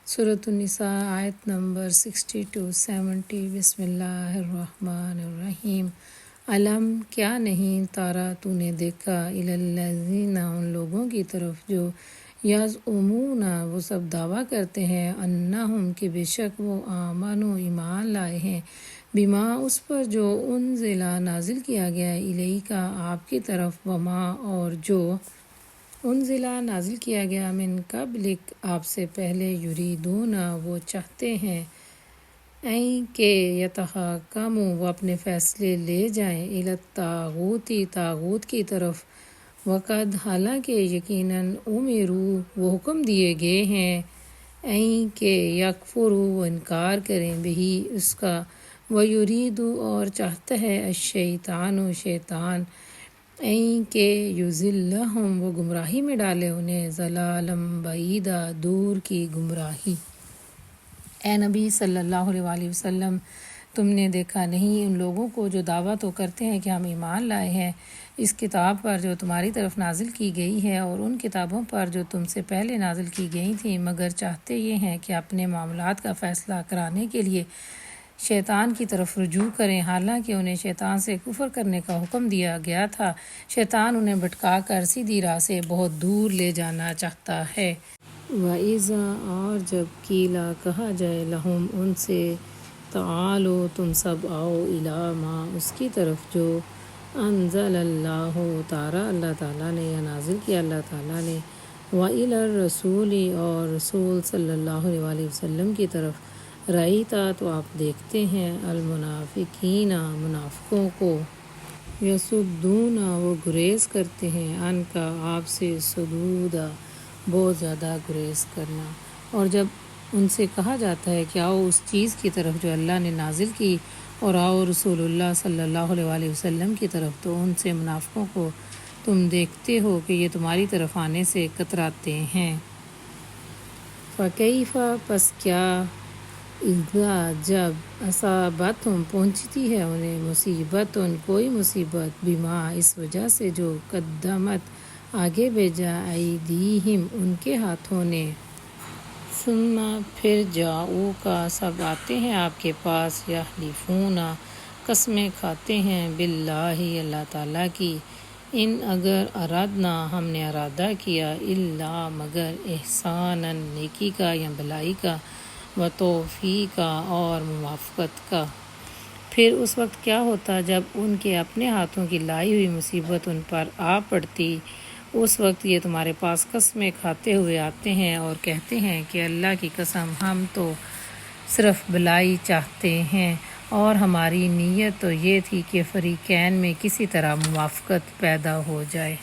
سورۃ النساء آیت نمبر 60-70۔ بسم اللہ الرحمن الرحیم۔ علم کیا نہیں تارا تو نے دیکھا الی الذین ان لوگوں کی طرف جو یزعمون وہ سب دعویٰ کرتے ہیں انہم کہ بے شک وہ آمنوا ایمان لائے ہیں بما اس پر جو انزل نازل کیا گیا الیک آپ کی طرف وما اور جو انزلہ نازل کیا گیا من قبلک آپ سے پہلے یریدون وہ چاہتے ہیں این کہ یتحاکموا وہ اپنے فیصلے لے جائیں الی الطاغوت طاغوت کی طرف وقد حالانکہ یقیناً امروا وہ حکم دیے گئے ہیں این کہ یکفروا وہ انکار کریں بہی اس کا ویرید اور چاہتا ہے الشیطان شیطان این کہ یضلہم وہ گمراہی میں ڈالے انہیں ضلالا بعیدا دور کی گمراہی۔ اے نبی صلی اللہ علیہ وآلہ وسلم تم نے دیکھا نہیں ان لوگوں کو جو دعویٰ تو کرتے ہیں کہ ہم ایمان لائے ہیں اس کتاب پر جو تمہاری طرف نازل کی گئی ہے اور ان کتابوں پر جو تم سے پہلے نازل کی گئی تھیں، مگر چاہتے یہ ہیں کہ اپنے معاملات کا فیصلہ کرانے کے لیے شیطان کی طرف رجوع کریں، حالانکہ انہیں شیطان سے کفر کرنے کا حکم دیا گیا تھا۔ شیطان انہیں بھٹکا کر سیدھی راہ سے بہت دور لے جانا چاہتا ہے۔ وَإِذَا اور جب قیلا کہا جائے لہم ان سے تعالوا تم سب آؤ الی ما اس کی طرف جو انزل اللہ اتارا اللہ تعالیٰ نے یا نازل کیا اللہ تعالیٰ نے وَإِلَى الرَّسُولِ اور رسول صلی اللہ علیہ وآلہ وسلم کی طرف رأیتا تو آپ دیکھتے ہیں المنافقین منافقوں کو یصدون وہ گریز کرتے ہیں ان کا آپ سے صدودا بہت زیادہ گریز کرنا۔ اور جب ان سے کہا جاتا ہے کہ آؤ اس چیز کی طرف جو اللہ نے نازل کی اور آؤ رسول اللہ صلی اللہ علیہ وآلہ وسلم کی طرف، تو ان سے منافقوں کو تم دیکھتے ہو کہ یہ تمہاری طرف آنے سے کتراتے ہیں۔ فَكَيْفَ پس کیا اذا جب اصابتہم پہنچتی ہے انہیں مصیبت کوئی مصیبت بما اس وجہ سے جو قدمت آگے بھیجا ایدیہم ان کے ہاتھوں نے ثم پھر جاؤ کا سب آتے ہیں آپ کے پاس یحلفون قسمیں کھاتے ہیں باللہ اللہ تعالیٰ کی ان اگر ارادنا ہم نے ارادہ کیا الا مگر احسانا نیکی کا یا بھلائی کا و توفیقا اور موافقت کا۔ پھر اس وقت کیا ہوتا جب ان کے اپنے ہاتھوں کی لائی ہوئی مصیبت ان پر آ پڑتی، اس وقت یہ تمہارے پاس قسمیں کھاتے ہوئے آتے ہیں اور کہتے ہیں کہ اللہ کی قسم ہم تو صرف بھلائی چاہتے ہیں اور ہماری نیت تو یہ تھی کہ فریقین میں کسی طرح موافقت پیدا ہو جائے۔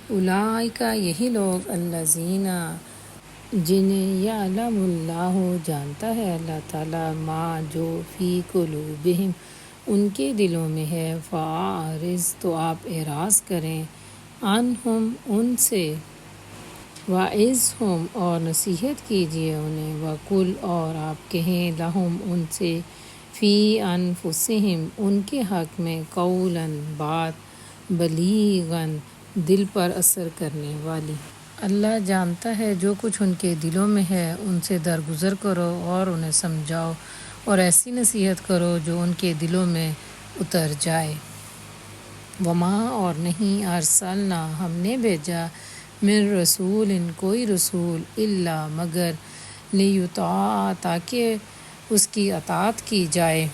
اولئک یہی لوگ الذین جنہیں یعلم اللہ جانتا ہے اللہ تعالیٰ ما جو فی قلوبہم ان کے دلوں میں ہے فاعرض تو آپ اعراض کریں عنہم ان سے وعظہم اور نصیحت کیجیے انہیں وقل اور آپ کہیں لہم ان سے فی انفسہم ان کے حق میں قولا بات بلیغا دل پر اثر کرنے والی۔ اللہ جانتا ہے جو کچھ ان کے دلوں میں ہے، ان سے درگزر کرو اور انہیں سمجھاؤ اور ایسی نصیحت کرو جو ان کے دلوں میں اتر جائے۔ وما اور نہیں ارسلنا ہم نے بھیجا من رسول کوئی رسول الا مگر لیطاع تاکہ اس کی اطاعت کی جائے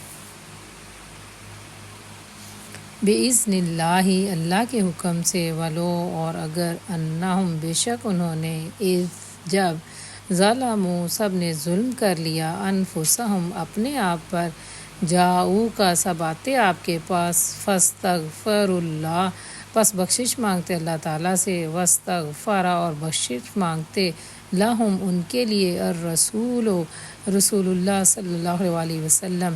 بِإِذْنِ اللہ اللہ کے حکم سے ولو اور اگر انہم بے شک انہوں نے اذ جب ظلموا سب نے ظلم کر لیا انفسہم اپنے آپ پر جاؤ کا سب آتے آپ کے پاس فاستغفر اللہ پس بخشش مانگتے اللہ تعالیٰ سے واستغفر اور بخشش مانگتے لہم ان کے لیے الرسول رسول اللہ صلی اللہ علیہ وسلم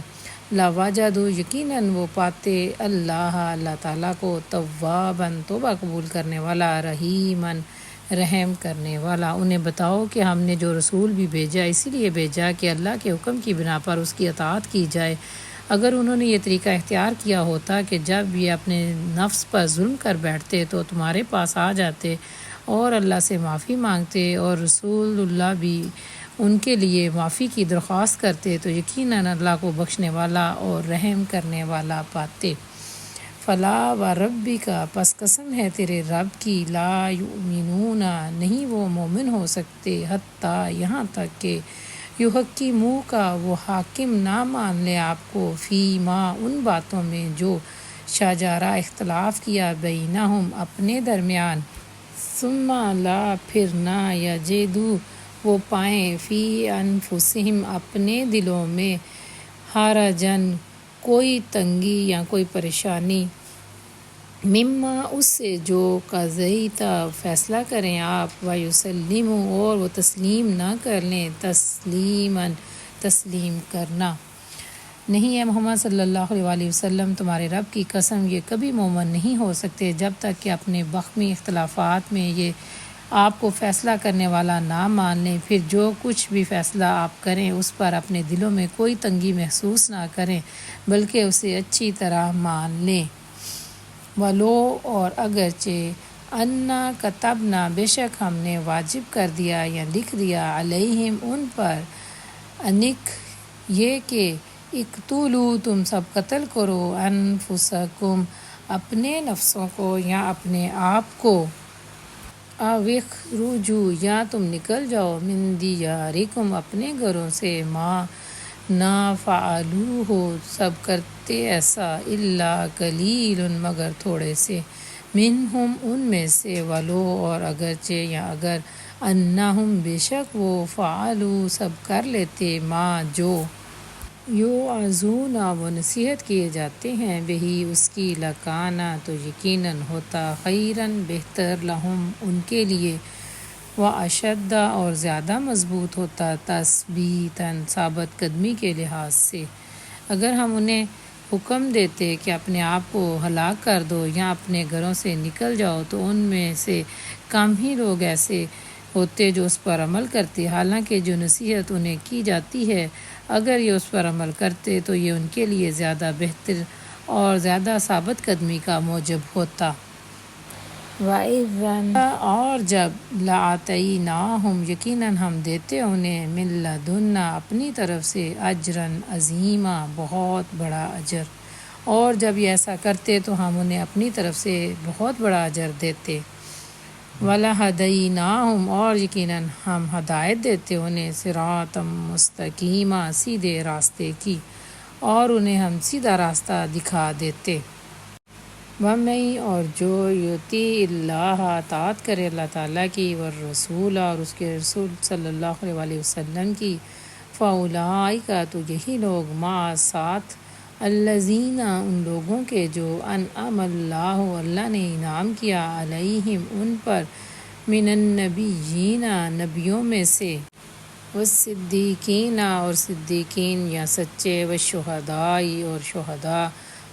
لوجدوا یقیناً وہ پاتے اللہ تعالیٰ کو تواباً توبہ قبول کرنے والا رحیماً رحم کرنے والا۔ انہیں بتاؤ کہ ہم نے جو رسول بھی بھیجا اسی لیے بھیجا کہ اللہ کے حکم کی بنا پر اس کی اطاعت کی جائے۔ اگر انہوں نے یہ طریقہ اختیار کیا ہوتا کہ جب یہ اپنے نفس پر ظلم کر بیٹھتے تو تمہارے پاس آ جاتے اور اللہ سے معافی مانگتے اور رسول اللہ بھی ان کے لیے معافی کی درخواست کرتے تو یقیناً اللہ کو بخشنے والا اور رحم کرنے والا پاتے۔ فلا و ربی کا پس قسم ہے تیرے رب کی، لا یؤمنون نہیں وہ مومن ہو سکتے، حتیٰ یہاں تک کہ یحکموا کا وہ حاکم نہ مان لے آپ کو، فی ما ان باتوں میں جو شجرہ اختلاف کیا بینہم اپنے درمیان، ثم لا پھر نہ یجدوا وہ پائیں، فی انفسہم اپنے دلوں میں، حرجن کوئی تنگی یا کوئی پریشانی، مما اس سے جو قضیت فیصلہ کریں آپ، ویسلموا اور وہ تسلیم نہ کر لیں، تسلیما تسلیم کرنا۔ نہیں اے محمد صلی اللہ علیہ وآلہ وسلم، تمہارے رب کی قسم یہ کبھی مومن نہیں ہو سکتے جب تک کہ اپنے باہمی اختلافات میں یہ آپ کو فیصلہ کرنے والا نہ مان لیں، پھر جو کچھ بھی فیصلہ آپ کریں اس پر اپنے دلوں میں کوئی تنگی محسوس نہ کریں بلکہ اسے اچھی طرح مان لیں۔ ولو اور اگرچہ انا کتبنا بے شک ہم نے واجب کر دیا یا لکھ دیا، علیہم ان پر، انک یہ کہ اقتلوا تم سب قتل کرو، انفسکم اپنے نفسوں کو یا اپنے آپ کو، او اخرجوا یا تم نکل جاؤ، من دیارکم اپنے گھروں سے، ما نہ فعلوہ سب کرتے ایسا، الا قلیل مگر تھوڑے سے، منہم ان میں سے، ولو اور اگرچہ یا اگر انہم بے شک وہ، فعلوا سب کر لیتے، ما جو یوعظون وہ نصیحت کیے جاتے ہیں، بہی اس کی، لکانا تو یقیناً ہوتا، خیراً بہتر، لہم ان کے لیے، واشد اور زیادہ مضبوط ہوتا، تثبیتاً ثابت قدمی کے لحاظ سے۔ اگر ہم انہیں حکم دیتے کہ اپنے آپ کو ہلاک کر دو یا اپنے گھروں سے نکل جاؤ تو ان میں سے کم ہی لوگ ایسے ہوتے جو اس پر عمل کرتے، حالانکہ جو نصیحت انہیں کی جاتی ہے اگر یہ اس پر عمل کرتے تو یہ ان کے لیے زیادہ بہتر اور زیادہ ثابت قدمی کا موجب ہوتا۔ وَإِذًا اور جب لَآتَيْنَاهُمْ یقیناً ہم دیتے انہیں، من لدنا اپنی طرف سے، اجراً عظیما بہت بڑا اجر، اور جب یہ ایسا کرتے تو ہم انہیں اپنی طرف سے بہت بڑا اجر دیتے۔ وَلَہَدَيْنَاهُمْ اور یقیناً ہم ہدایت دیتے انہیں، صراطًا مستقیما سیدھے راستے کی، اور انہیں ہم سیدھا راستہ دکھا دیتے۔ وَمَن اور جو یطیع اللہ اطاعت کرے اللہ تعالیٰ کی، والرسول اور اس کے رسول صلی اللہ علیہ وآلہ وسلم کی، فَأُولَئِکَ تو یہی لوگ، مع ساتھ، الذین ان لوگوں کے جو، انعم اللہ اللہ نے انعام کیا، علیہم ان پر، من النبیین نبیوں میں سے، والصدیقین اور صدیقین یا سچے، والشہداء اور شہداء،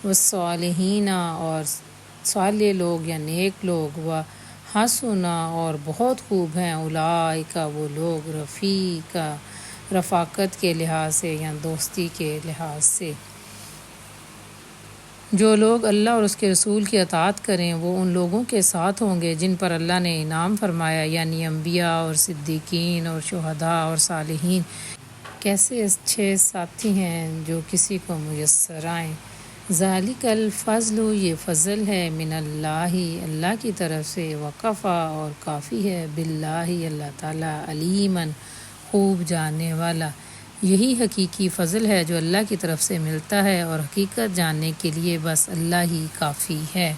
والصالحین اور صالح لوگ یا نیک لوگ، وحسن اور بہت خوب ہیں، اولئک وہ لوگ، رفیقا رفاقت کے لحاظ سے یا دوستی کے لحاظ سے۔ جو لوگ اللہ اور اس کے رسول کی اطاعت کریں وہ ان لوگوں کے ساتھ ہوں گے جن پر اللہ نے انعام فرمایا، یعنی انبیاء اور صدیقین اور شہداء اور صالحین، کیسے اچھے ساتھی ہیں جو کسی کو میسر آئیں۔ ذالک الفضل یہ فضل ہے، من اللہ اللہ کی طرف سے، وکفیٰ اور کافی ہے، باللہ اللہ تعالیٰ، علیماً خوب جاننے والا۔ یہی حقیقی فضل ہے جو اللہ کی طرف سے ملتا ہے، اور حقیقت جاننے کے لیے بس اللہ ہی کافی ہے۔